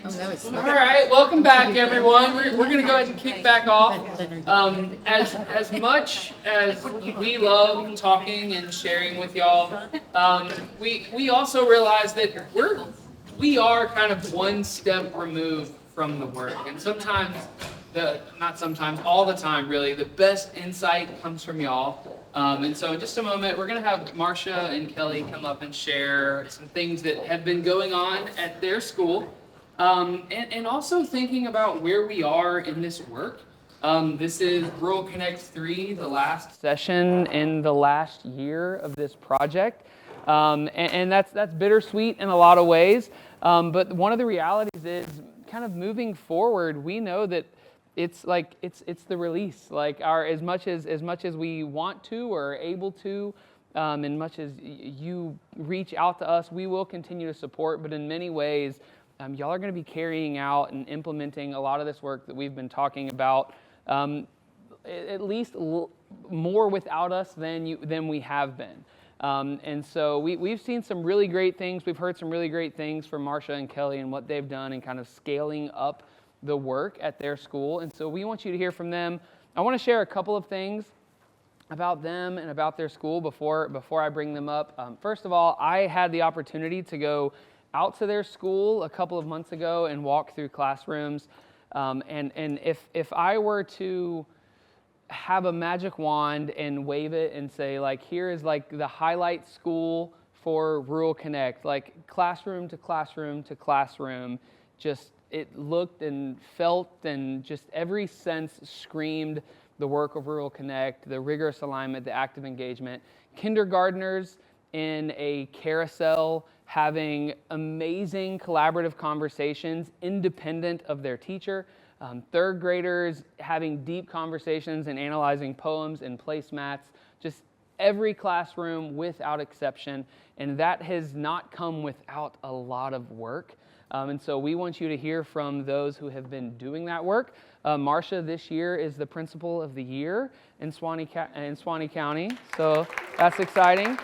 All right, welcome back, everyone. We're going to go ahead and kick back off. As much as we love talking and sharing with y'all, we also realize that we are kind of one step removed from the work, and sometimes not sometimes, all the time, really, the best insight comes from y'all. And so in just a moment, we're going to have Marcia and Kelly come up and share some things that have been going on at their school. And also thinking about where we are in this work. This is Rural Connect 3, the last session in the last year of this project. And that's bittersweet in a lot of ways. But one of the realities is kind of moving forward, we know that it's the release. Like as much as we want to or are able to, and much as you reach out to us, we will continue to support. But in many ways, y'all are going to be carrying out and implementing a lot of this work that we've been talking about, at least more without us than we have been. And so we've seen some really great things. We've heard some really great things from Marcia and Kelly and what they've done and kind of scaling up the work at their school. And so we want you to hear from them. I want to share a couple of things about them and about their school before I bring them up. First of all, I had the opportunity to go out to their school a couple of months ago and walk through classrooms. And if I were to have a magic wand and wave it and say, like, here is like the highlight school for Rural Connect, like classroom to classroom to classroom, just it looked and felt and just every sense screamed the work of Rural Connect, the rigorous alignment, the active engagement. Kindergartners in a carousel having amazing collaborative conversations independent of their teacher. Third graders having deep conversations and analyzing poems and placemats. Just every classroom without exception. And that has not come without a lot of work. And so we want you to hear from those who have been doing that work. Marcia this year is the Principal of the Year in Suwannee County, so that's exciting.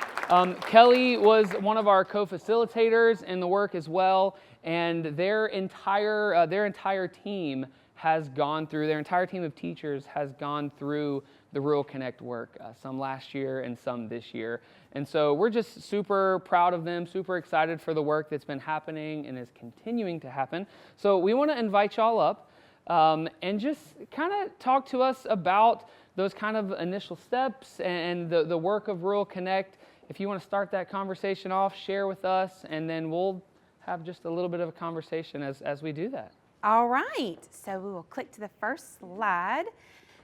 Kelly was one of our co-facilitators in the work as well, and their entire team has gone through, their entire team of teachers has gone through the Rural Connect work, some last year and some this year. And so we're just super proud of them, super excited for the work that's been happening and is continuing to happen. So we want to invite y'all up and just kind of talk to us about those kind of initial steps and the work of Rural Connect. If you want to start that conversation off, share with us, and then we'll have just a little bit of a conversation as we do that. All right, so we will click to the first slide.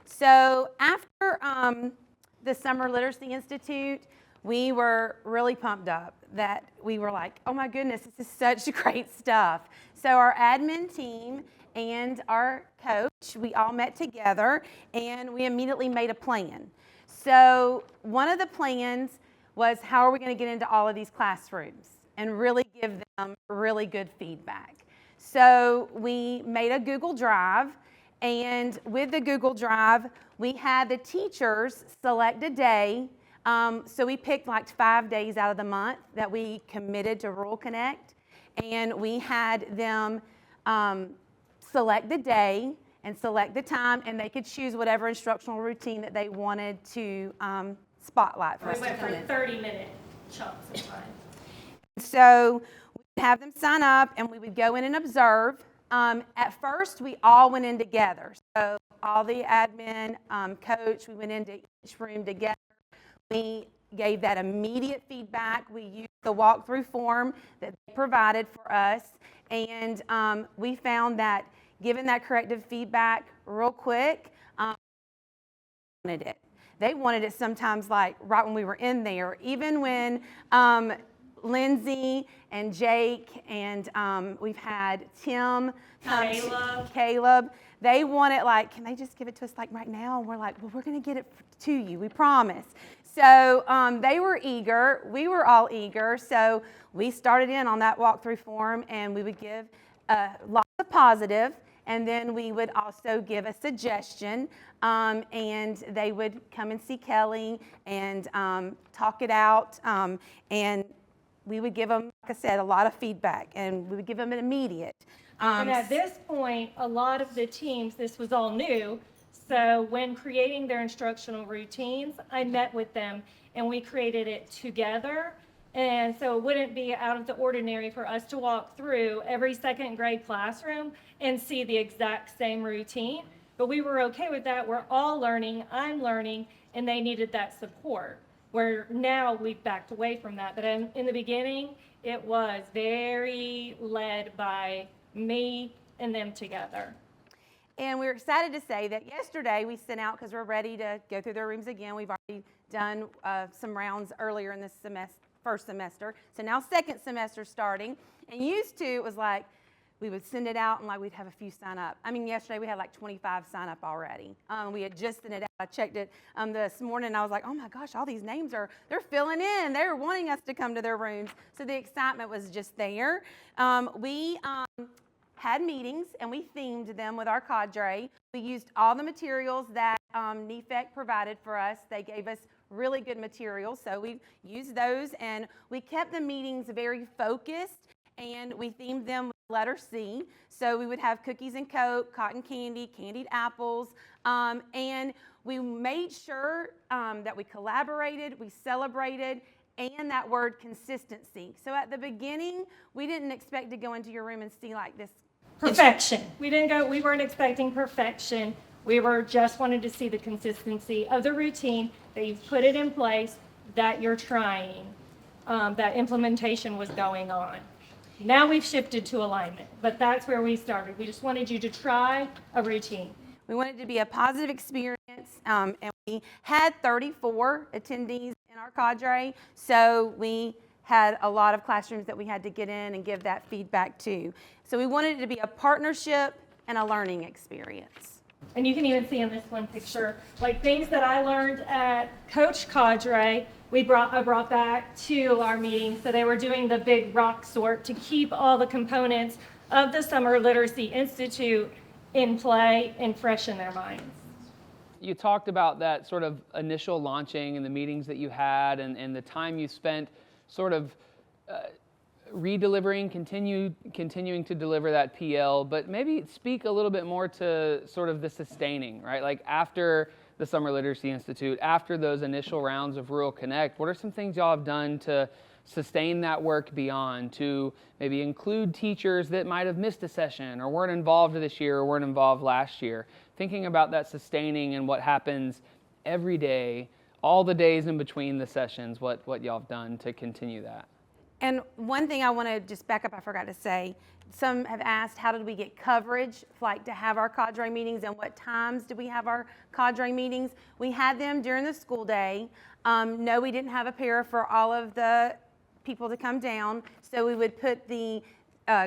So after the Summer Literacy Institute, we were really pumped up that we were like, oh my goodness, this is such great stuff. So our admin team and our coach, we all met together and we immediately made a plan. So one of the plans was, how are we going to get into all of these classrooms and really give them really good feedback? So we made a Google Drive, and with the Google Drive, we had the teachers select a day. So we picked like 5 days out of the month that we committed to Rural Connect, and we had them select the day and select the time, and they could choose whatever instructional routine that they wanted to spotlight for us. We went for 30-minute chunks of time. So we'd have them sign up, and we would go in and observe. At first, we all went in together. So all the admin, coach, we went into each room together. We gave that immediate feedback. We used the walkthrough form that they provided for us, and we found that giving that corrective feedback real quick, wanted it. They wanted it sometimes like right when we were in there, even when Lindsay and Jake and we've had Tim, Caleb, they want it like, can they just give it to us like right now? And we're like, well, we're going to get it to you, we promise. So they were eager, we were all eager, so we started in on that walkthrough form, and we would give lots of positive, and then we would also give a suggestion, and they would come and see Kelly and talk it out, and we would give them, like I said, a lot of feedback, and we would give them an immediate. And at this point, a lot of the teams, this was all new. So when creating their instructional routines, I met with them and we created it together. And so it wouldn't be out of the ordinary for us to walk through every second grade classroom and see the exact same routine. But we were okay with that. We're all learning, I'm learning, and they needed that support. Where now we've backed away from that. But in the beginning, it was very led by me and them together. And we're excited to say that yesterday we sent out, because we're ready to go through their rooms again. We've already done some rounds earlier in this first semester. So now second semester starting. And used to, it was like, we would send it out and like we'd have a few sign up. I mean, yesterday we had like 25 sign up already. We had just sent it out. I checked it this morning and I was like, oh my gosh, all these names they're filling in. They're wanting us to come to their rooms. So the excitement was just there. We had meetings and we themed them with our cadre. We used all the materials that NEFEC provided for us. They gave us really good materials. So we used those and we kept the meetings very focused. And we themed them with letter C. So we would have cookies and Coke, cotton candy, candied apples. And we made sure that we collaborated, we celebrated, and that word consistency. So at the beginning, we didn't expect to go into your room and see like this. Perfection. We weren't expecting perfection. We were just wanted to see the consistency of the routine, that you've put it in place, that you're trying, that implementation was going on. Now we've shifted to alignment, but that's where we started. We just wanted you to try a routine. We wanted it to be a positive experience, and we had 34 attendees in our cadre, so we had a lot of classrooms that we had to get in and give that feedback to. So we wanted it to be a partnership and a learning experience. And you can even see in this one picture, like things that I learned at Coach Cadre, I brought back to our meeting. So they were doing the big rock sort to keep all the components of the Summer Literacy Institute in play and fresh in their minds. You talked about that sort of initial launching and the meetings that you had and the time you spent sort of redelivering, continuing to deliver that PL, but maybe speak a little bit more to sort of the sustaining, right? Like after the Summer Literacy Institute, after those initial rounds of Rural Connect, what are some things y'all have done to sustain that work beyond, to maybe include teachers that might have missed a session or weren't involved this year or weren't involved last year? Thinking about that sustaining and what happens every day, all the days in between the sessions, what y'all have done to continue that. And one thing I want to just back up, I forgot to say, some have asked, how did we get coverage, like to have our cadre meetings, and what times do we have our cadre meetings? We had them during the school day. No, we didn't have a para for all of the people to come down, so we would put the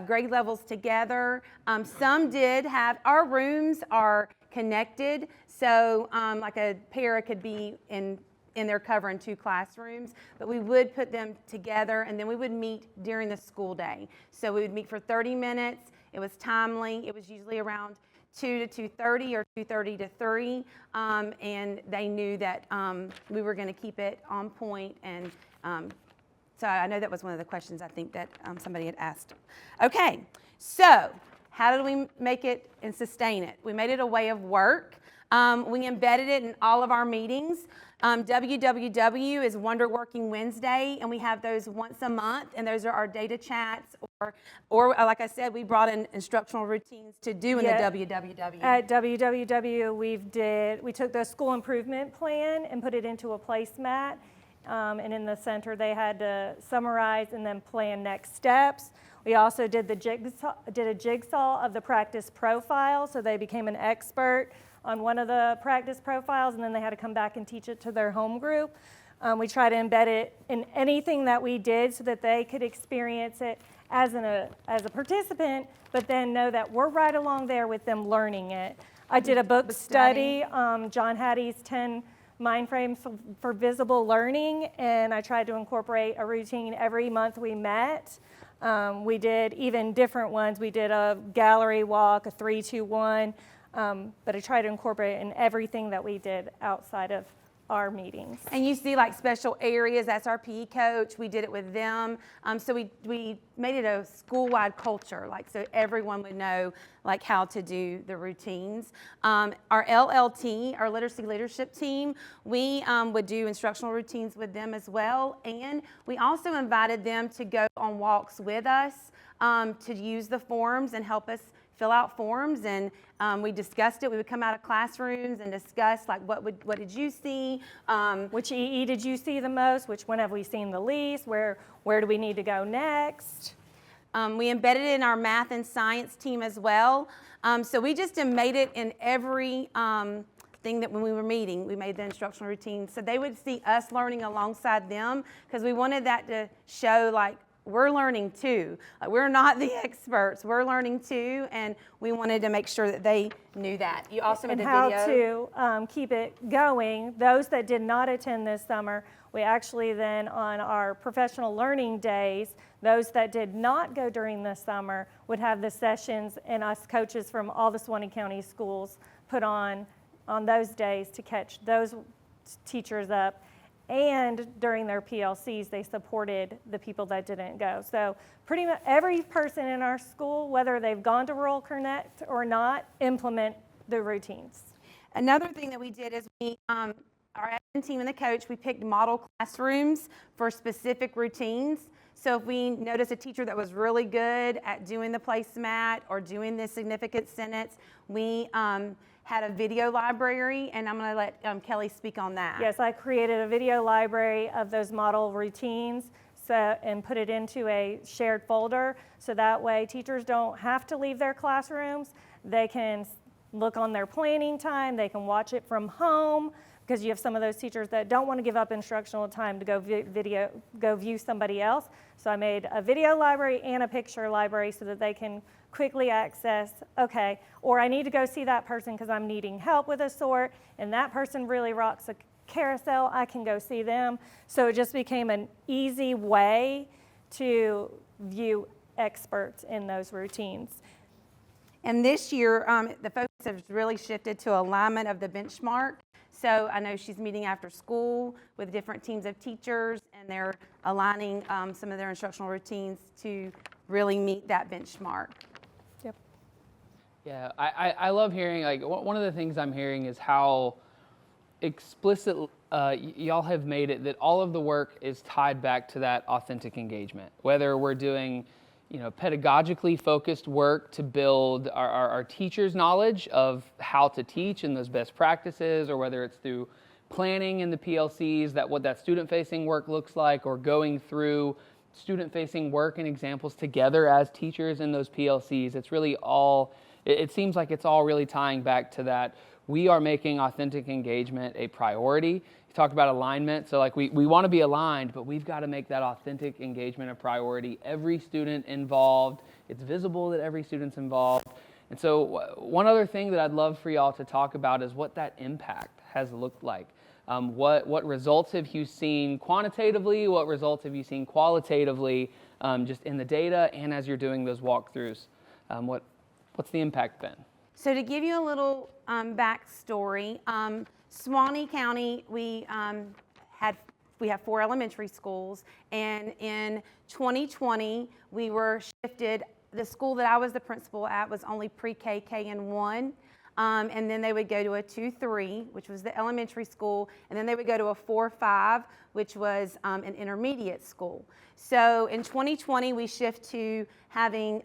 grade levels together. Some did have, our rooms are connected, so like a para could be in their cover in 2 classrooms, but we would put them together and then we would meet during the school day. So we would meet for 30 minutes. It was timely. It was usually around 2 to 2:30 or 2:30 to 3, and they knew that we were going to keep it on point. And so I know that was one of the questions I think that somebody had asked. Okay, so how did we make it and sustain it? We made it a way of work. We embedded it in all of our meetings. WWW is Wonder Working Wednesday, and we have those once a month, and those are our data chats, or like I said, we brought in instructional routines to do in the WWW. At WWW, we took the school improvement plan and put it into a placemat, and in the center they had to summarize and then plan next steps. We also did a jigsaw of the practice profile, so they became an expert on one of the practice profiles, and then they had to come back and teach it to their home group. We try to embed it in anything that we did so that they could experience it as a participant, but then know that we're right along there with them learning it. I did a book study, John Hattie's 10 Mind Frames for Visible Learning, and I tried to incorporate a routine every month we met. We did even different ones. We did a gallery walk, a 3-2-1, but I tried to incorporate it in everything that we did outside of our meetings. And you see like special areas, that's our PE coach, we did it with them. So we made it a school-wide culture, like so everyone would know like how to do the routines. Our LLT, our literacy leadership team, we would do instructional routines with them as well. And we also invited them to go on walks with us to use the forms and help us fill out forms, and we discussed it. We would come out of classrooms and discuss like what did you see? Which EE did you see the most? Which one have we seen the least? Where do we need to go next? We embedded it in our math and science team as well. So we just made it in every thing that when we were meeting, we made the instructional routines. So they would see us learning alongside them, because we wanted that to show like we're learning too. We're not the experts. We're learning too, and we wanted to make sure that they knew that. You also made a video. And how to keep it going. Those that did not attend this summer, we actually then on our professional learning days, those that did not go during the summer would have the sessions, and us coaches from all the Suwannee County schools put on those days to catch those teachers up. And during their PLCs, they supported the people that didn't go. So pretty much every person in our school, whether they've gone to Rural Connect or not, implement the routines. Another thing that we did is our admin team and the coach, we picked model classrooms for specific routines. So if we noticed a teacher that was really good at doing the placemat or doing the significant sentence, we had a video library, and I'm going to let Kelly speak on that. Yes, I created a video library of those model routines and put it into a shared folder, so that way teachers don't have to leave their classrooms. They can look on their planning time, they can watch it from home, because you have some of those teachers that don't want to give up instructional time to go view somebody else. So I made a video library and a picture library so that they can quickly access, okay, or I need to go see that person because I'm needing help with a sort, and that person really rocks a carousel, I can go see them. So it just became an easy way to view experts in those routines. And this year, the focus has really shifted to alignment of the benchmark. So I know she's meeting after school with different teams of teachers, and they're aligning some of their instructional routines to really meet that benchmark. Yep. Yeah, I love hearing, like, one of the things I'm hearing is how explicit y'all have made it that all of the work is tied back to that authentic engagement. Whether we're doing, pedagogically focused work to build our teachers' knowledge of how to teach and those best practices, or whether it's through planning in the PLCs, what that student-facing work looks like, or going through student-facing work and examples together as teachers in those PLCs. It's really all, it seems like it's all really tying back to that. We are making authentic engagement a priority. You talked about alignment, so like we want to be aligned, but we've got to make that authentic engagement a priority. Every student involved, it's visible that every student's involved. And so one other thing that I'd love for y'all to talk about is what that impact has looked like. What results have you seen quantitatively? What results have you seen qualitatively, just in the data and as you're doing those walkthroughs? What's the impact been? So to give you a little backstory, Suwannee County, we have 4 elementary schools, and in 2020 we were shifted. The school that I was the principal at was only pre-K, K, and 1. And then they would go to a 2-3, which was the elementary school, and then they would go to a 4-5, which was an intermediate school. So in 2020, we shift to having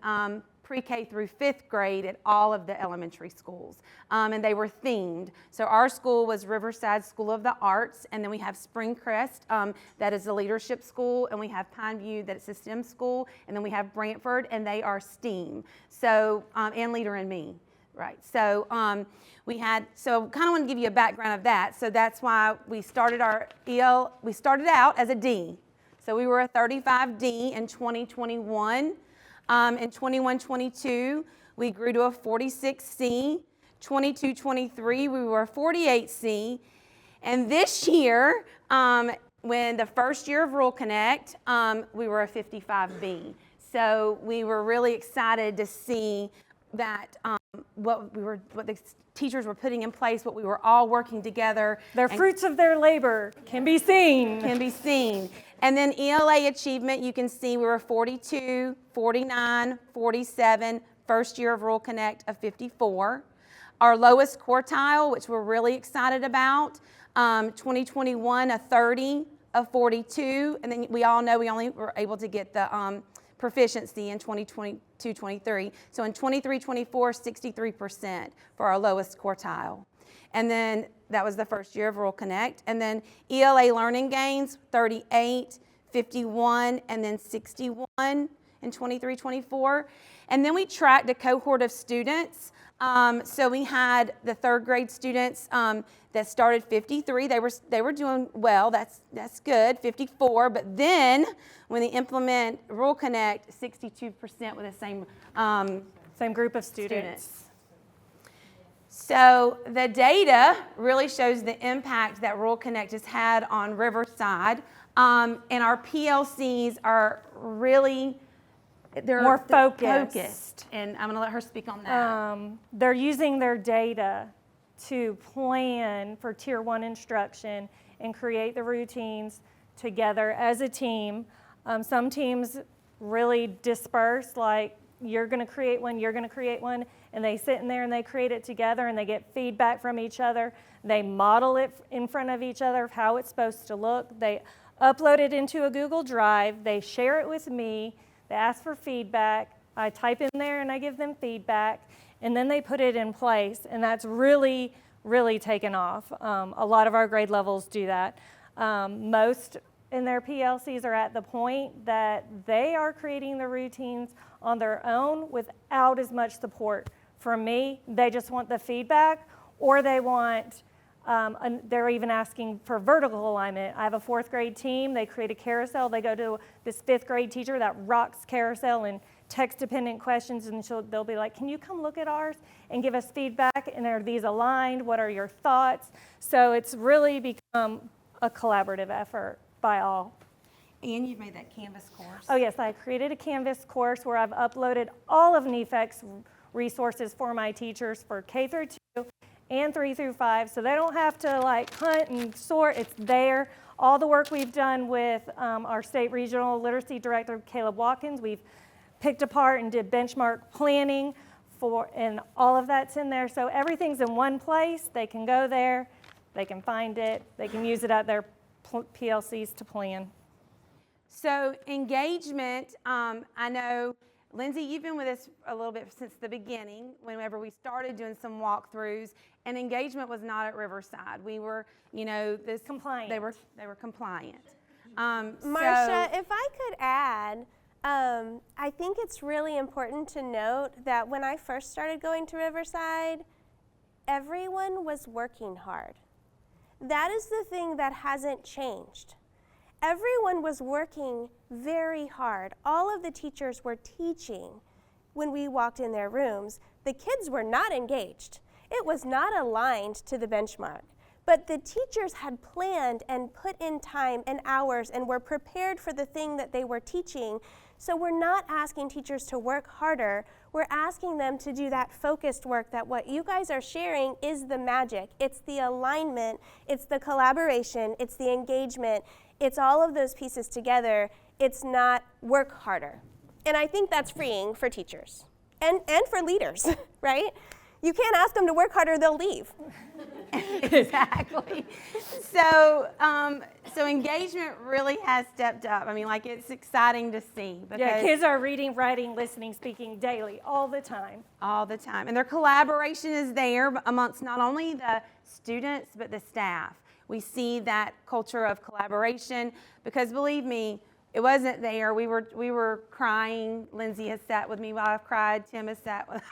pre-K through 5th grade at all of the elementary schools, and they were themed. So our school was Riverside School of the Arts, and then we have Springcrest, that is a leadership school, and we have Pineview, that is a STEM school, and then we have Brantford, and they are STEAM. So, and Leader in Me. Right, so kind of want to give you a background of that. So that's why we started our we started out as a D. So we were a 35D in 2021. In 21-22, we grew to a 46C. 22-23, we were a 48C. And this year, when the first year of Rural Connect, we were a 55B. So we were really excited to see what the teachers were putting in place, what we were all working together. Their fruits of their labor can be seen. And then ELA achievement, you can see we were 42, 49, 47, first year of Rural Connect of 54. Our lowest quartile, which we're really excited about, 2021, a 30 of 42. And then we all know we only were able to get the proficiency in 2022-23. So in 23-24, 63% for our lowest quartile. And then that was the first year of Rural Connect. And then ELA learning gains, 38, 51, and then 61 in 23-24. And then we tracked a cohort of students. So we had the third grade students that started 53. They were doing well. That's good. 54. But then when they implement Rural Connect, 62% with the Same group of students. So the data really shows the impact that Rural Connect has had on Riverside. And our PLCs are really more focused. And I'm going to let her speak on that. They're using their data to plan for Tier 1 instruction and create the routines together as a team. Some teams really disperse, like you're going to create one, you're going to create one, and they sit in there and they create it together and they get feedback from each other. They model it in front of each other of how it's supposed to look. They upload it into a Google Drive. They share it with me. They ask for feedback. I type in there and I give them feedback, and then they put it in place, and that's really, really taken off. A lot of our grade levels do that. Most in their PLCs are at the point that they are creating the routines on their own without as much support from me. They just want the feedback, or they want, they're even asking for vertical alignment. I have a fourth grade team. They create a carousel. They go to this fifth grade teacher that rocks carousel and text-dependent questions, and they'll be like, can you come look at ours and give us feedback? And are these aligned? What are your thoughts? So it's really become a collaborative effort by all. And you've made that Canvas course. Oh yes, I created a Canvas course where I've uploaded all of NEFEC's resources for my teachers for K through 2 and 3 through 5, so they don't have to like hunt and sort. It's there. All the work we've done with our state regional literacy director, Caleb Watkins, we've picked apart and did benchmark planning and all of that's in there. So everything's in one place. They can go there, they can find it, they can use it at their PLCs to plan. So engagement, I know, Lindsay, you've been with us a little bit since the beginning, whenever we started doing some walkthroughs, and engagement was not at Riverside. We were, Compliant. They were compliant. Marcia, if I could add, I think it's really important to note that when I first started going to Riverside, everyone was working hard. That is the thing that hasn't changed. Everyone was working very hard. All of the teachers were teaching when we walked in their rooms. The kids were not engaged. It was not aligned to the benchmark. But the teachers had planned and put in time and hours and were prepared for the thing that they were teaching. So we're not asking teachers to work harder. We're asking them to do that focused work, that what you guys are sharing is the magic. It's the alignment, it's the collaboration, it's the engagement. It's all of those pieces together. It's not work harder. And I think that's freeing for teachers and for leaders, right? You can't ask them to work harder, they'll leave. Exactly. So engagement really has stepped up. I mean, like, it's exciting to see. Yeah, kids are reading, writing, listening, speaking daily, all the time. All the time. And their collaboration is there amongst not only the students, but the staff. We see that culture of collaboration because, believe me, it wasn't there. We were crying. Lindsay has sat with me while I've cried. Tim has sat with me.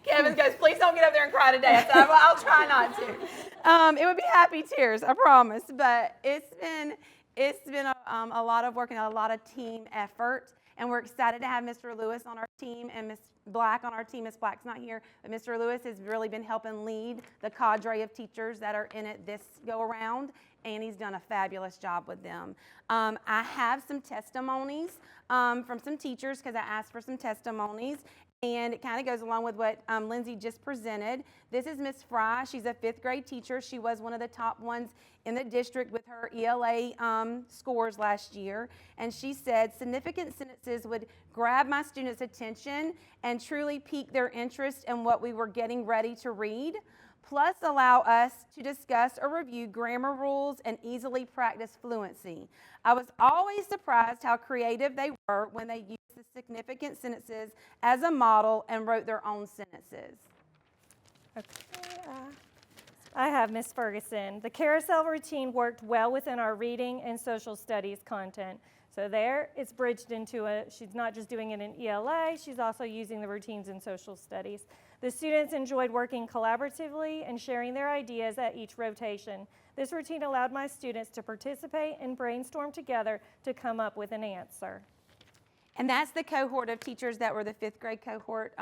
Kevin goes, please don't get up there and cry today. I said, I'll try not to. It would be happy tears, I promise. But it's been a lot of work and a lot of team effort. And we're excited to have Mr. Lewis on our team and Ms. Black on our team. Ms. Black's not here, but Mr. Lewis has really been helping lead the cadre of teachers that are in it this go around, and he's done a fabulous job with them. I have some testimonies from some teachers because I asked for some testimonies, and it kind of goes along with what Lindsay just presented. This is Miss Fry. She's a 5th grade teacher. She was one of the top ones in the district with her ELA scores last year. And she said, significant sentences would grab my students' attention and truly pique their interest in what we were getting ready to read, plus allow us to discuss or review grammar rules and easily practice fluency. I was always surprised how creative they were when they used the significant sentences as a model and wrote their own sentences. Okay, I have Miss Ferguson. The carousel routine worked well within our reading and social studies content. So there, it's bridged into she's not just doing it in ELA, she's also using the routines in social studies. The students enjoyed working collaboratively and sharing their ideas at each rotation. This routine allowed my students to participate and brainstorm together to come up with an answer. And that's the cohort of teachers that were the 5th grade cohort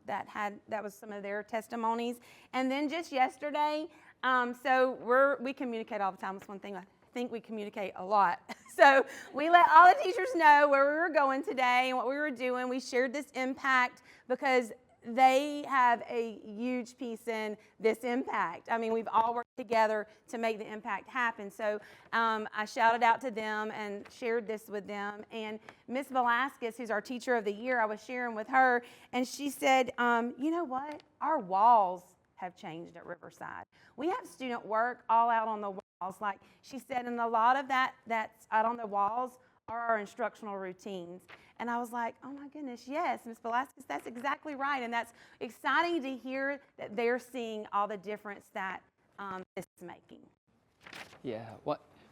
that was some of their testimonies. And then just yesterday, we communicate all the time. That's one thing I think we communicate a lot. So we let all the teachers know where we were going today and what we were doing. We shared this impact because they have a huge piece in this impact. I mean, we've all worked together to make the impact happen. So I shouted out to them and shared this with them. And Miss Velasquez, who's our teacher of the year, I was sharing with her, and she said, you know what? Our walls have changed at Riverside. We have student work all out on the walls. Like she said, and a lot of that's out on the walls are our instructional routines. And I was like, oh my goodness, yes, Ms. Velasquez, that's exactly right. And that's exciting to hear that they're seeing all the difference that this is making. Yeah,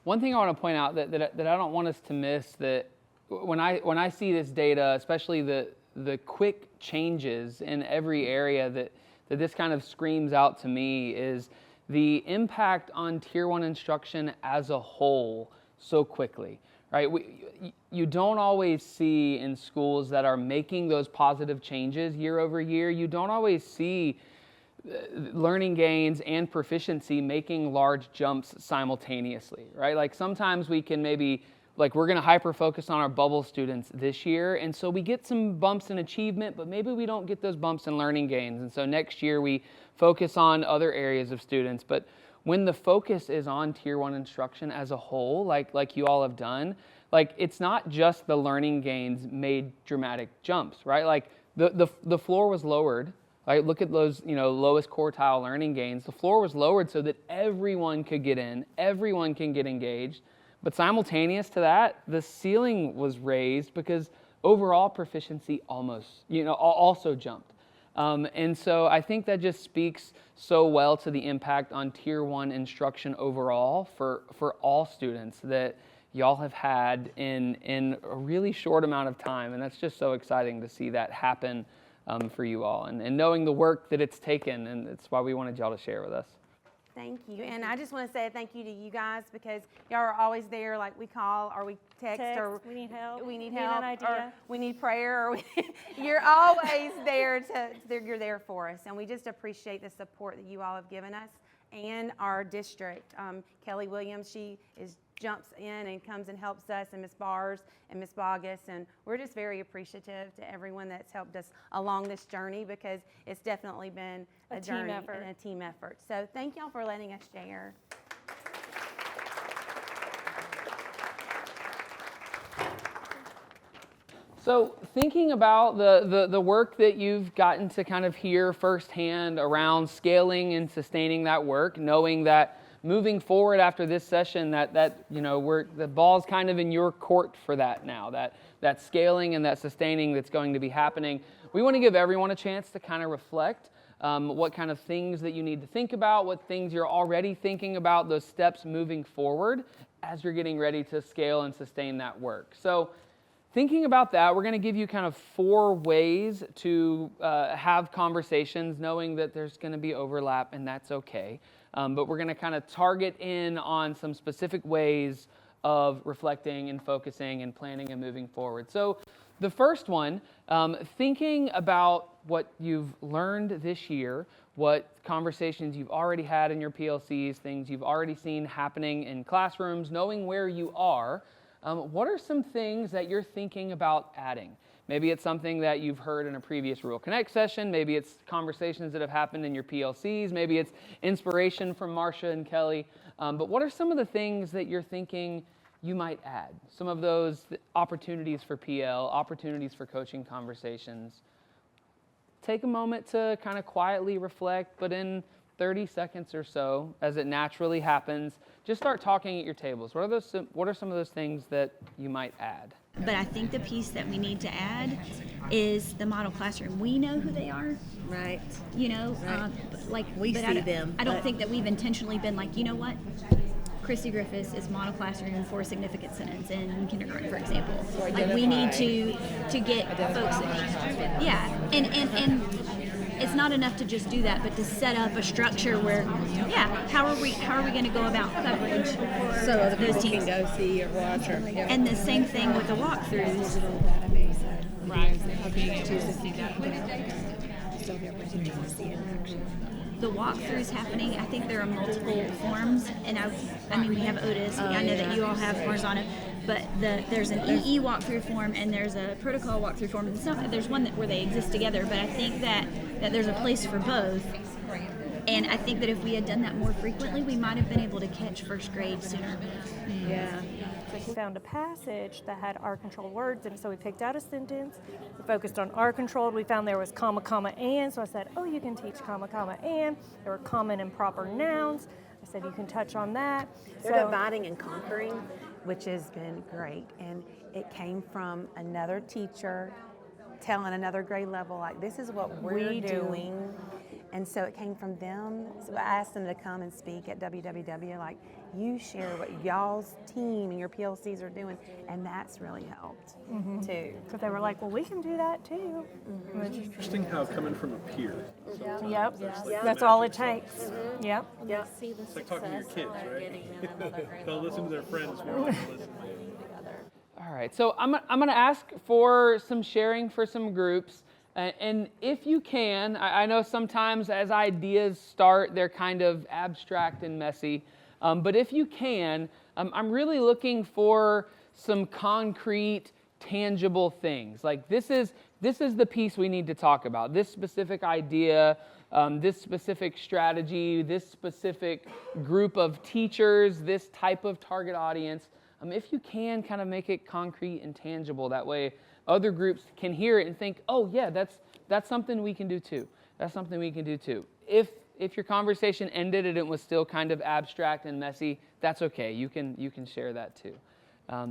one thing I want to point out that I don't want us to miss, that when I see this data, especially the quick changes in every area that this kind of screams out to me, is the impact on Tier 1 instruction as a whole so quickly. Right? You don't always see in schools that are making those positive changes year over year, you don't always see learning gains and proficiency making large jumps simultaneously, right? Like sometimes we can maybe, like we're going to hyper focus on our bubble students this year, and so we get some bumps in achievement, but maybe we don't get those bumps in learning gains. And so next year we focus on other areas of students. But when the focus is on Tier 1 instruction as a whole, like you all have done, like it's not just the learning gains made dramatic jumps, right? Like the floor was lowered. Right? Look at those, lowest quartile learning gains. The floor was lowered so that everyone could get in, everyone can get engaged. But simultaneous to that, the ceiling was raised because overall proficiency also jumped. And so I think that just speaks so well to the impact on Tier 1 instruction overall for all students that y'all have had in a really short amount of time. And that's just so exciting to see that happen for you all, and knowing the work that it's taken, and it's why we wanted y'all to share with us. Thank you. And I just want to say thank you to you guys, because y'all are always there, like we call or we text or we need help. We need Need help an idea. or we need prayer, or you're always there you're there for us. And we just appreciate the support that you all have given us and our district. Kelly Williams, she jumps in and comes and helps us, and Miss Bars and Miss Bogus, and we're just very appreciative to everyone that's helped us along this journey, because it's definitely been a journey and a team effort. So thank y'all for letting us share. So thinking about the work that you've gotten to kind of hear firsthand around scaling and sustaining that work, knowing that moving forward after this session, the ball's kind of in your court for that now, that scaling and that sustaining that's going to be happening. We want to give everyone a chance to kind of reflect what kind of things that you need to think about, what things you're already thinking about, those steps moving forward as you're getting ready to scale and sustain that work. So thinking about that, we're going to give you kind of 4 ways to have conversations, knowing that there's going to be overlap, and that's okay. But we're going to kind of target in on some specific ways of reflecting and focusing and planning and moving forward. So the first one, thinking about what you've learned this year, what conversations you've already had in your PLCs, things you've already seen happening in classrooms, knowing where you are, what are some things that you're thinking about adding? Maybe it's something that you've heard in a previous Rural Connect session. Maybe it's conversations that have happened in your PLCs. Maybe it's inspiration from Marcia and Kelly. But what are some of the things that you're thinking you might add? Some of those opportunities for PL, opportunities for coaching conversations. Take a moment to kind of quietly reflect, but in 30 seconds or so, as it naturally happens, just start talking at your tables. What are some of those things that you might add? But I think the piece that we need to add is the model classroom. We know who they are. Right. You know, Right. We see them, I don't but- think that we've intentionally been like, you know what? Chrissy Griffiths is model classroom for significant sentence in kindergarten, for example. Like we need to get folks that, yeah, and it's not enough to just do that, but to set up a structure where, yeah, how are we going to go about coverage for So other those people teams? can go see or watch or. Yeah. And the same thing with the walkthroughs. Right. The walkthroughs happening, I think there are multiple forms, and I mean we have Otis, I know that you all have Marzano, but there's an EE walkthrough form and there's a protocol walkthrough form. And there's one where they exist together, but I think that there's a place for both. And I think that if we had done that more frequently, we might have been able to catch first grade sooner. Yeah. We found a passage that had R-controlled words, and so we picked out a sentence. We focused on R-controlled. We found there was comma, comma, and. So I said, oh, you can teach comma, comma, and. There were common and proper nouns. I said, you can touch on that. They're dividing and conquering, which has been great. And it came from another teacher telling another grade level, like, this is what we're doing. And so it came from them. So I asked them to come and speak at WWW, like, you share what y'all's team and your PLCs are doing. And that's really helped, too. So they were like, well, we can do that too. It's interesting how coming from a peer. Yep. That's all it takes. Yep. It's like talking to your kids, right? They'll listen to their friends more than they'll listen to you. All right, so I'm going to ask for some sharing for some groups. And if you can, I know sometimes as ideas start, they're kind of abstract and messy. But if you can, I'm really looking for some concrete, tangible things. Like this is the piece we need to talk about. This specific idea, this specific strategy, this specific group of teachers, this type of target audience. If you can kind of make it concrete and tangible, that way other groups can hear it and think, oh yeah, that's something we can do too. That's something we can do too. If your conversation ended and it was still kind of abstract and messy, that's okay. You can share that too.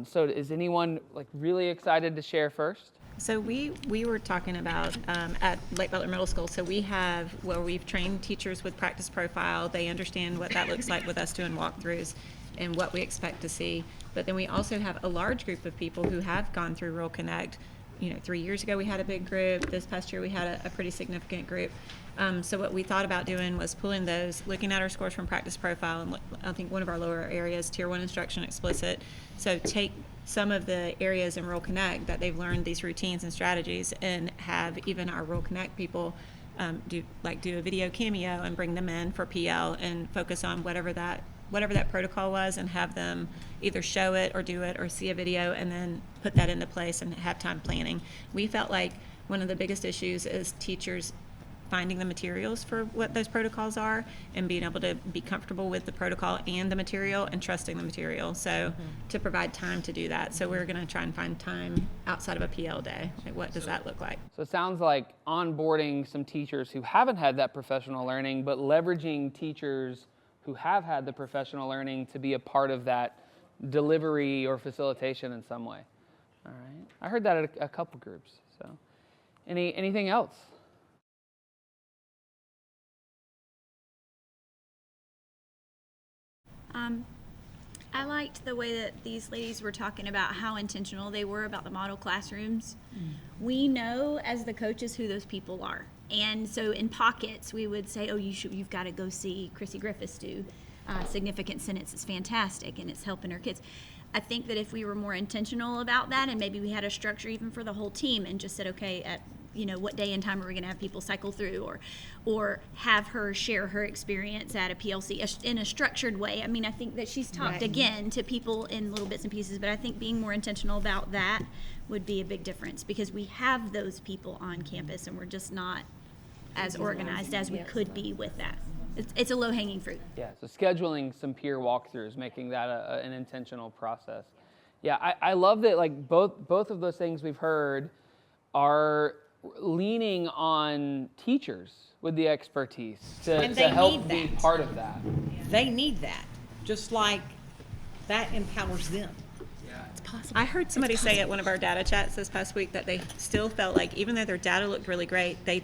So is anyone like really excited to share first? So we were talking about at Lake Butler Middle School, so we have where we've trained teachers with practice profile. They understand what that looks like with us doing walkthroughs and what we expect to see. But then we also have a large group of people who have gone through Rural Connect. 3 years ago we had a big group. This past year we had a pretty significant group. So what we thought about doing was pulling those, looking at our scores from practice profile, and I think one of our lower areas, Tier 1 Instruction Explicit. So take some of the areas in Rural Connect that they've learned these routines and strategies, and have even our Rural Connect people do a video cameo and bring them in for PL and focus on whatever that protocol was, and have them either show it or do it or see a video and then put that into place and have time planning. We felt like one of the biggest issues is teachers finding the materials for what those protocols are and being able to be comfortable with the protocol and the material and trusting the material. So to provide time to do that. So we're going to try and find time outside of a PL day. Like, what does that look like? So it sounds like onboarding some teachers who haven't had that professional learning, but leveraging teachers who have had the professional learning to be a part of that delivery or facilitation in some way. All right. I heard that at a couple groups. So anything else? I liked the way that these ladies were talking about how intentional they were about the model classrooms. We know as the coaches who those people are. And so in pockets, we would say, oh, you've got to go see Chrissy Griffiths do significant sentence. It's fantastic, and it's helping her kids. I think that if we were more intentional about that, and maybe we had a structure even for the whole team and just said, okay, what day and time are we going to have people cycle through, or have her share her experience at a PLC in a structured way. I mean, I think that she's talked again to people in little bits and pieces, but I think being more intentional about that would be a big difference, because we have those people on campus and we're just not as organized as we could be with that. It's a low-hanging fruit. Yeah, so scheduling some peer walkthroughs, making that an intentional process. Yeah, I love that, like, both of those things we've heard are leaning on teachers with the expertise to help be part of that. They need that, just like that empowers them. I heard somebody say at one of our data chats this past week that they still felt like, even though their data looked really great, they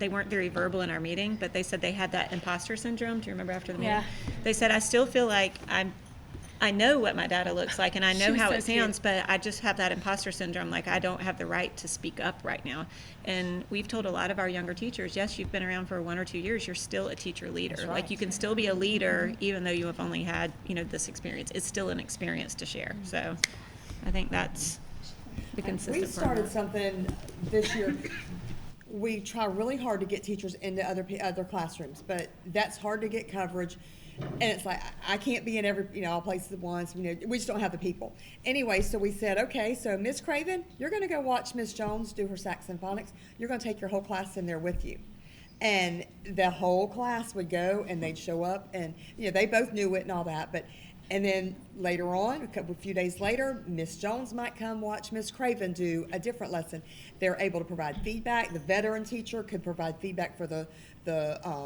weren't very verbal in our meeting, but they said they had that imposter syndrome. Do you remember after the meeting? Yeah. They said, I still feel like I know what my data looks like and I know how it sounds, but I just have that imposter syndrome, like I don't have the right to speak up right now. And we've told a lot of our younger teachers, yes, you've been around for 1 or 2 years, you're still a teacher leader. Like, you can still be a leader even though you have only had, this experience. It's still an experience to share. So I think that's the consistent We started program. something this year. We try really hard to get teachers into other classrooms, but that's hard to get coverage. And it's like, I can't be in every, all places at once. We just don't have the people. Anyway, so we said, okay, so Miss Craven, you're going to go watch Miss Jones do her sax symphonics. You're going to take your whole class in there with you. And the whole class would go, and they'd show up, and they both knew it and all that. And then later on, a few days later, Miss Jones might come watch Miss Craven do a different lesson. They're able to provide feedback. The veteran teacher could provide feedback for the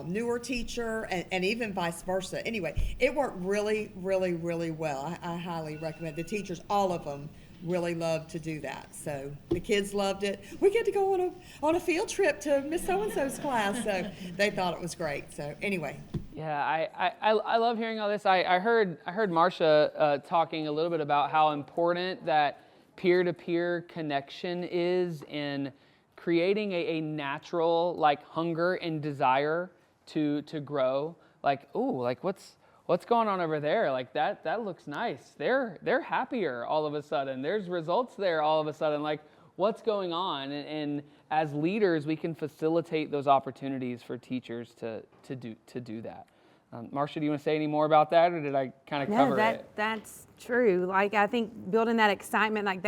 newer teacher, and even vice versa. Anyway, it worked really, really, really well. I highly recommend. The teachers, all of them, really loved to do that. So the kids loved it. We get to go on a field trip to Miss So-and-so's class, so they thought it was great. So anyway. Yeah, I love hearing all this. I heard Marcia talking a little bit about how important that peer-to-peer connection is in creating a natural, like, hunger and desire to grow. Like, ooh, like, what's going on over there? Like, that looks nice. They're happier all of a sudden. There's results there all of a sudden. Like, what's going on? And as leaders, we can facilitate those opportunities for teachers to do that. Marcia, do you want to say any more about that, or did I kind of cover it? That's true. Like, I think building that excitement, like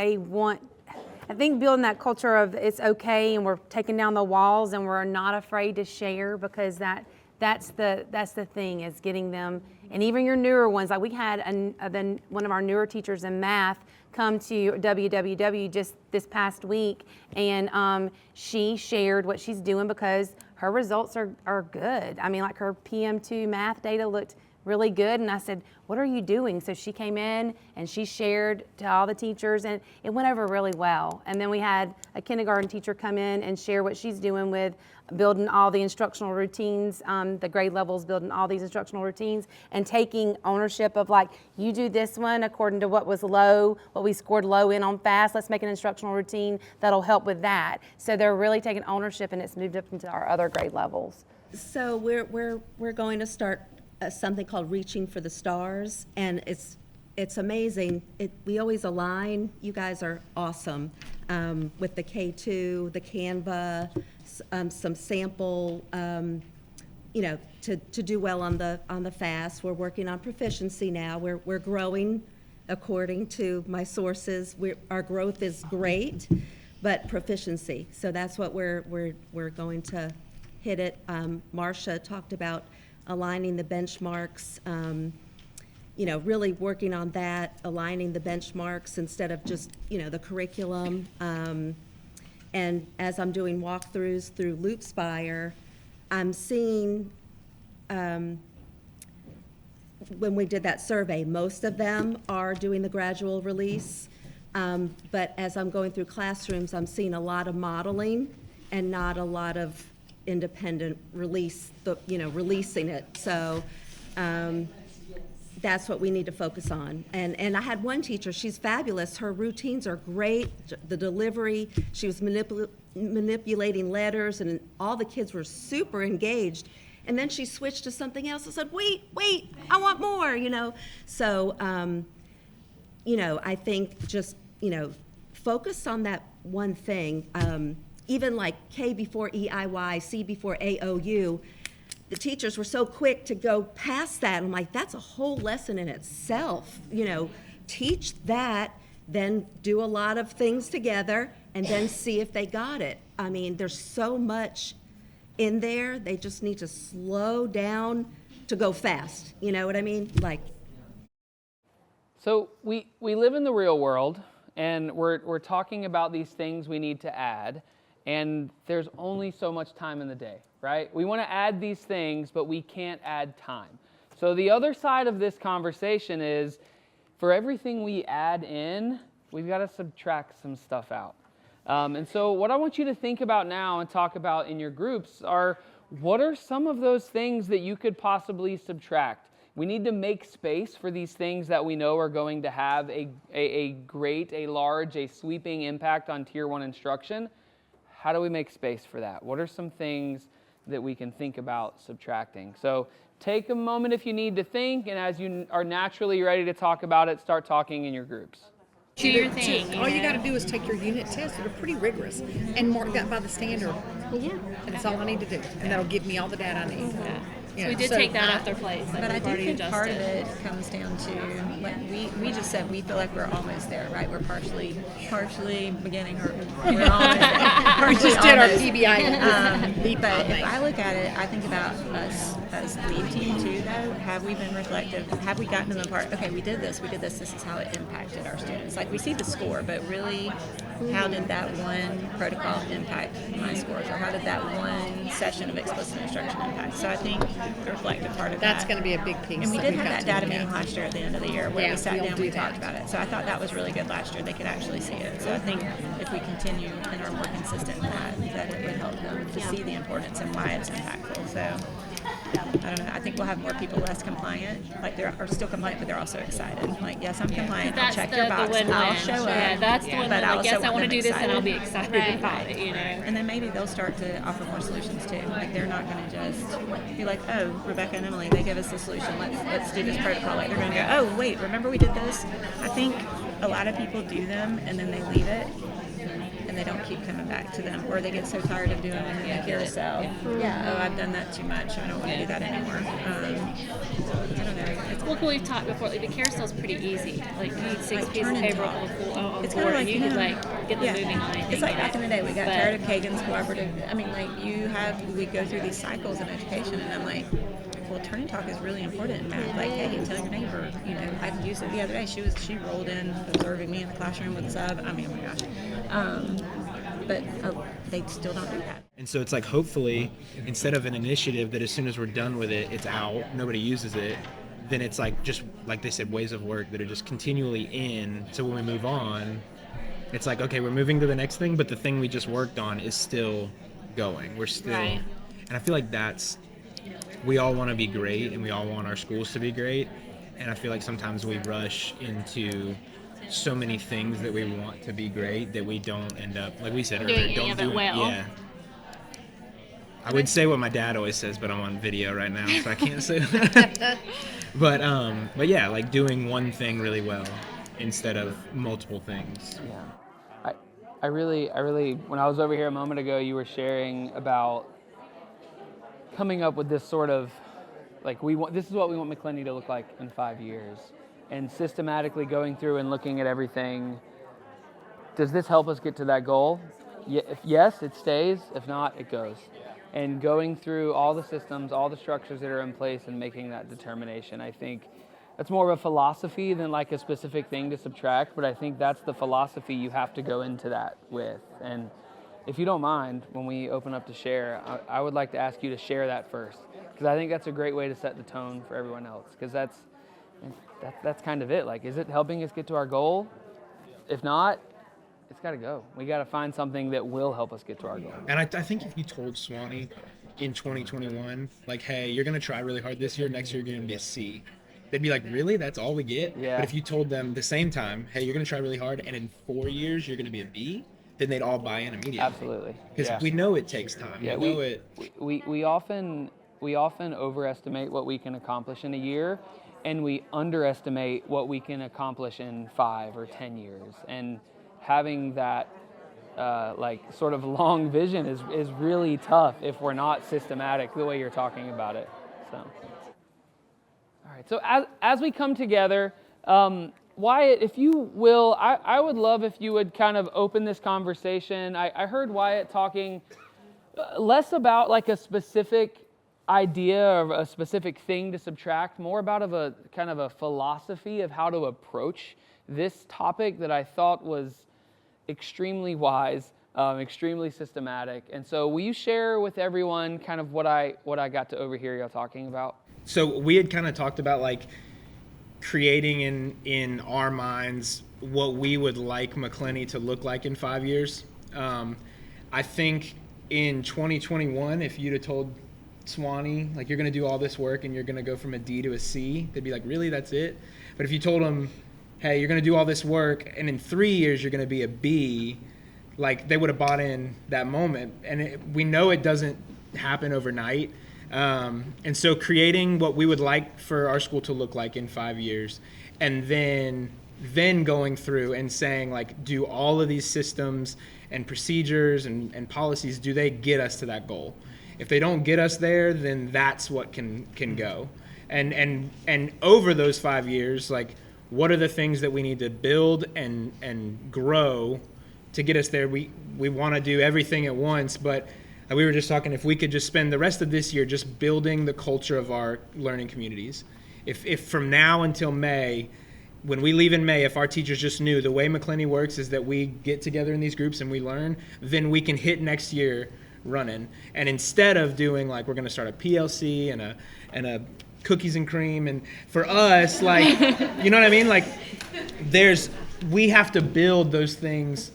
I think building that culture of it's okay and we're taking down the walls and we're not afraid to share, because that's the thing, is getting them. And even your newer ones, like we had one of our newer teachers in math come to WWW just this past week, and she shared what she's doing because her results are good. I mean, like, her PM2 math data looked really good, and I said, what are you doing? So she came in and she shared to all the teachers, and it went over really well. And then we had a kindergarten teacher come in and share what she's doing with building all the instructional routines, the grade levels, building all these instructional routines, and taking ownership of, like, you do this one according to what was low, what we scored low in on fast, let's make an instructional routine that'll help with that. So they're really taking ownership, and it's moved up into our other grade levels. So we're going to start something called Reaching for the Stars, and it's amazing. We always align. You guys are awesome with the K2, the Canva, some sample, to do well on the FAST. We're working on proficiency now. We're growing according to my sources. Our growth is great, but proficiency. So that's what we're going to hit it. Marcia talked about aligning the benchmarks, really working on that, aligning the benchmarks instead of just, the curriculum. And as I'm doing walkthroughs through Loopspire, I'm seeing, when we did that survey, most of them are doing the gradual release. But as I'm going through classrooms, I'm seeing a lot of modeling and not a lot of independent release, releasing it. So that's what we need to focus on. And I had one teacher, she's fabulous. Her routines are great. The delivery, she was manipulating letters, and all the kids were super engaged. And then she switched to something else and said, wait, I want more, So, I think just, focus on that one thing. even like K before EIY, C before AOU, the teachers were so quick to go past that. I'm like, that's a whole lesson in itself. Teach that, then do a lot of things together, and then see if they got it. I mean, there's so much in there. They just need to slow down to go fast. You know what I mean? So we live in the real world, and we're talking about these things we need to add, and there's only so much time in the day, right? We want to add these things, but we can't add time. So the other side of this conversation is, for everything we add in, we've got to subtract some stuff out. And so what I want you to think about now and talk about in your groups are, what are some of those things that you could possibly subtract? We need to make space for these things that we know are going to have a great, a large, a sweeping impact on Tier 1 instruction. How do we make space for that? What are some things that we can think about subtracting? So take a moment if you need to think, and as you are naturally ready to talk about it, start talking in your groups. Do your thing. All you got to do is take your unit tests that are pretty rigorous and mark that by the standard. Yeah. And that's all I need to do. And that'll give me all the data I need. Yeah. You So we know, did take that off their plate. Like But I we've do already think part of adjusted. it comes down to, like, we just said we feel like we're almost there, right? We're partially beginning, or we're almost there. We just did our PBI. But if I look at it, I think about us as lead team too, though. Have we been reflective? Have we gotten to the part, okay, we did this, this is how it impacted our students. Like, we see the score, but really, how did that one protocol impact my scores? Or how did that one session of explicit instruction impact? So I think the reflective part of That's that. going to be a big piece. And we that did we've have got that to data look meeting at. last year at the end of the year where Yeah, we sat we'll down, do we that. talked about it. So I thought that was really good last year. They could actually see it. So I think if we continue and are more consistent in that it would help them to see the importance and why it's impactful. So I don't know. I think we'll have more people less compliant. Like, they're are still compliant, but they're also excited. Like, yes, I'm compliant. I'll That's check the, your box. the win-win. I'll show up. Yeah, that's the win-win. But I Like, also yes, I want to them do this, and I'll be excited. excited about it. And then maybe they'll start to offer more solutions too. Like, they're not going to just be like, oh, Rebecca and Emily, they give us the solution. Let's do this protocol. Like, they're going to go, oh, wait, remember we did this? I think a lot of people do them and then they leave it and they don't keep coming back to them, or they get so tired of doing it in the carousel. Yeah, oh, I've done that too much. I don't want to do that anymore. I don't know. It's Well, we've talked before. Like, the carousel's pretty easy. Like, you need 6 Like, pieces turn of and paper talk. on It's board, kind of like, and you could like get them moving on anything. It's like you know? back in the day, we got But- tired of Kagan's cooperative. I mean, like, we go through these cycles in education, and I'm like, well, turn and talk is really important in math. Like, hey, tell your neighbor. I used it the other day. She rolled in observing me in the classroom with a sub. I mean, oh my gosh. But they still don't do that. And so it's like, hopefully, instead of an initiative that as soon as we're done with it, it's out, nobody uses it, then it's like, just like they said, ways of work that are just continually in. So when we move on, it's like, okay, we're moving to the next thing, but the thing we just worked on is still going. We're still, Right. And I feel like we all want to be great, and we all want our schools to be great. And I feel like sometimes we rush into so many things that we want to be great that we don't end up, like we said Doing earlier, any don't of do it well. Yeah. I would say what my dad always says, but I'm on video right now, so I can't say that. But yeah, like doing one thing really well instead of multiple things. Yeah. I really, when I was over here a moment ago, you were sharing about coming up with this sort of, like, this is what we want McClenny to look like in 5 years. And systematically going through and looking at everything. Does this help us get to that goal? If yes, it stays. If not, it goes. And going through all the systems, all the structures that are in place and making that determination, I think that's more of a philosophy than like a specific thing to subtract, but I think that's the philosophy you have to go into that with. And if you don't mind, when we open up to share, I would like to ask you to share that first, because I think that's a great way to set the tone for everyone else, because that's kind of it. Like, is it helping us get to our goal? If not, it's got to go. We got to find something that will help us get to our goal. And I think if you told Suwannee in 2021, like, hey, you're going to try really hard this year, next year you're going to be a C, they'd be like, really? That's all we get? Yeah. But if you told them the same time, hey, you're going to try really hard, and in 4 years you're going to be a B, then they'd all buy in immediately. Absolutely. Because we know it takes time. Yeah, we often overestimate what we can accomplish in a year, and we underestimate what we can accomplish in 5 or 10 years. And having that like sort of long vision is really tough if we're not systematic the way you're talking about it. So, all right. So as we come together, Wyatt, if you will, I would love if you would kind of open this conversation. I heard Wyatt talking less about like a specific idea or a specific thing to subtract, more about of a kind of a philosophy of how to approach this topic that I thought was extremely wise, extremely systematic. And so will you share with everyone kind of what I got to overhear y'all talking about? So we had kind of talked about like creating in our minds what we would like McClenny to look like in 5 years. I think in 2021, if you'd have told Suwannee, like, you're going to do all this work and you're going to go from a D to a C, they'd be like, really, that's it? But if you told them, hey, you're going to do all this work and in 3 years you're going to be a B, like, they would have bought in that moment. And we know it doesn't happen overnight. And so creating what we would like for our school to look like in 5 years, and then going through and saying, like, do all of these systems and procedures and policies, do they get us to that goal? If they don't get us there, then that's what can go. And over those 5 years, like, what are the things that we need to build and grow to get us there? We want to do everything at once, but we were just talking, if we could just spend the rest of this year just building the culture of our learning communities. If from now until May, when we leave in May, if our teachers just knew the way McClenny works is that we get together in these groups and we learn, then we can hit next year running. And instead of doing, like, we're going to start a PLC and a cookies and cream, and for us, like, you know what I mean? Like, we have to build those things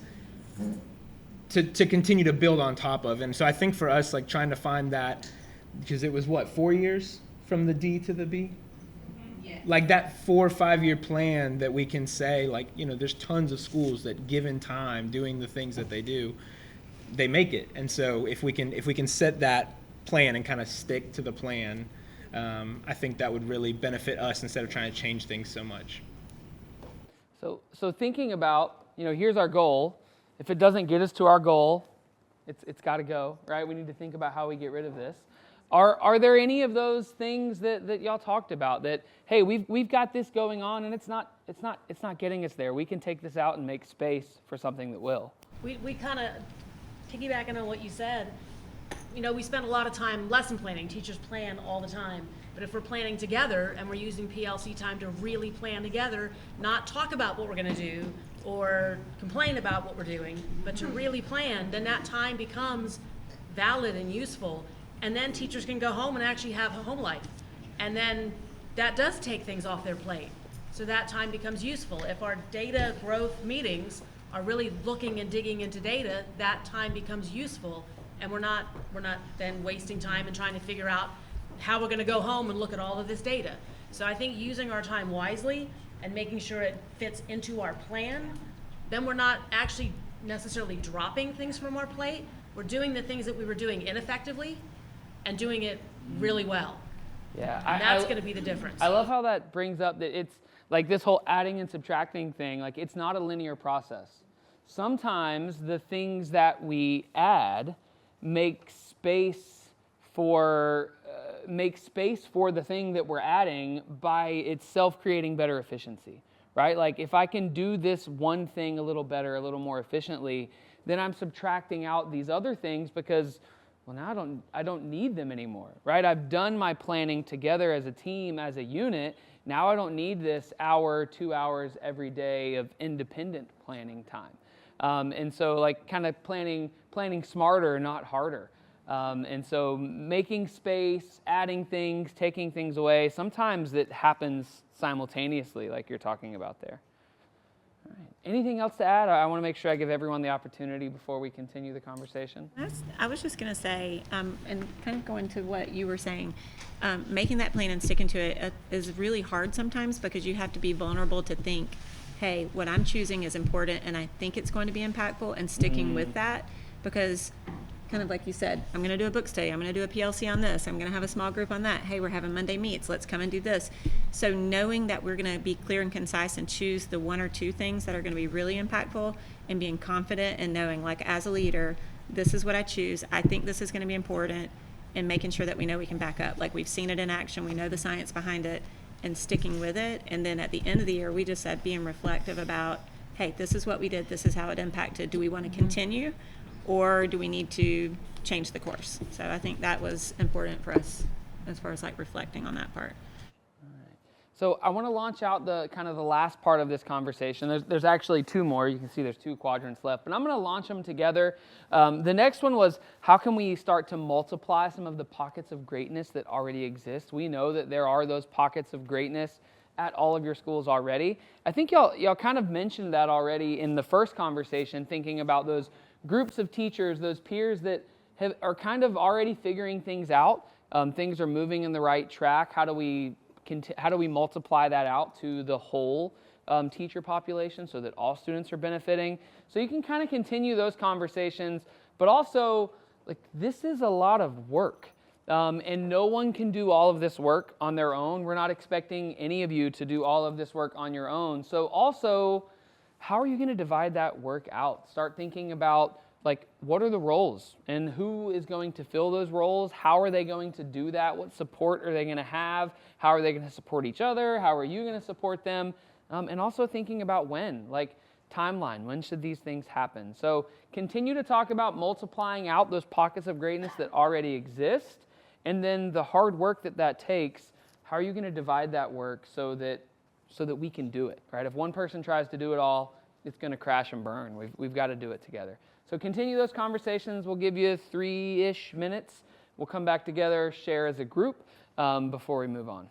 to continue to build on top of. And so I think for us, like, trying to find that, because it was 4 years from the D to the B? Yeah. Like, that 4 or 5 year plan that we can say, like, you know, there's tons of schools that, given time, doing the things that they do, they make it. And so if we can set that plan and kind of stick to the plan, I think that would really benefit us instead of trying to change things so much. So thinking about, you know, here's our goal. If it doesn't get us to our goal, it's got to go, right? We need to think about how we get rid of this. Are there any of those things that y'all talked about that, hey, we've got this going on and it's not getting us there. We can take this out and make space for something that will. We kind of, piggybacking on what you said, you know, we spend a lot of time lesson planning. Teachers plan all the time. But if we're planning together and we're using PLC time to really plan together, not talk about what we're going to do or complain about what we're doing, but to really plan, then that time becomes valid and useful. And then teachers can go home and actually have a home life. And then that does take things off their plate. So that time becomes useful. If our data growth meetings are really looking and digging into data, that time becomes useful. And we're not then wasting time and trying to figure out how we're going to go home and look at all of this data. So I think using our time wisely and making sure it fits into our plan, then we're not actually necessarily dropping things from our plate. We're doing the things that we were doing ineffectively and doing it really well. Yeah, and that's going to be the difference. I love how that brings up that it's like this whole adding and subtracting thing, like, it's not a linear process. Sometimes the things that we add make space for the thing that we're adding by itself creating better efficiency, right? Like, if I can do this one thing a little better, a little more efficiently, then I'm subtracting out these other things because, well, now I don't need them anymore, right? I've done my planning together as a team, as a unit. Now I don't need this hour, 2 hours every day of independent planning time. And so, like, kind of planning smarter, not harder. And so making space, adding things, taking things away, sometimes it happens simultaneously, like you're talking about there. All right. Anything else to add? I want to make sure I give everyone the opportunity before we continue the conversation. I was just going to say, and kind of going to what you were saying, making that plan and sticking to it is really hard sometimes because you have to be vulnerable to think, hey, what I'm choosing is important and I think it's going to be impactful, and sticking with that, because kind of like you said, I'm going to do a book study, I'm going to do a PLC on this, I'm going to have a small group on that. Hey, we're having Monday meets, let's come and do this. So knowing that we're going to be clear and concise and choose the one or two things that are going to be really impactful, and being confident and knowing, like, as a leader, this is what I choose, I think this is going to be important, and making sure that we know we can back up. Like, we've seen it in action, we know the science behind it, and sticking with it. And then at the end of the year, we just said being reflective about, hey, this is what we did, this is how it impacted. Do we want to continue, or do we need to change the course? So I think that was important for us as far as like reflecting on that part. So I want to launch out the kind of the last part of this conversation. There's actually two more. You can see there's two quadrants left, but I'm going to launch them together. The next one was, how can we start to multiply some of the pockets of greatness that already exist? We know that there are those pockets of greatness at all of your schools already. I think y'all kind of mentioned that already in the first conversation, thinking about those groups of teachers, those peers that are kind of already figuring things out. Things are moving in the right track. How do we multiply that out to the whole teacher population so that all students are benefiting? So you can kind of continue those conversations, but also, like, this is a lot of work. And no one can do all of this work on their own. We're not expecting any of you to do all of this work on your own. So also, how are you going to divide that work out? Start thinking about, like, what are the roles and who is going to fill those roles? How are they going to do that? What support are they going to have? How are they going to support each other? How are you going to support them? And also thinking about when, like timeline, when should these things happen? So continue to talk about multiplying out those pockets of greatness that already exist, and then the hard work that takes. How are you going to divide that work so that we can do it, right? If one person tries to do it all, it's going to crash and burn. We've got to do it together. So continue those conversations. We'll give you 3-ish minutes. We'll come back together, share as a group before we move on.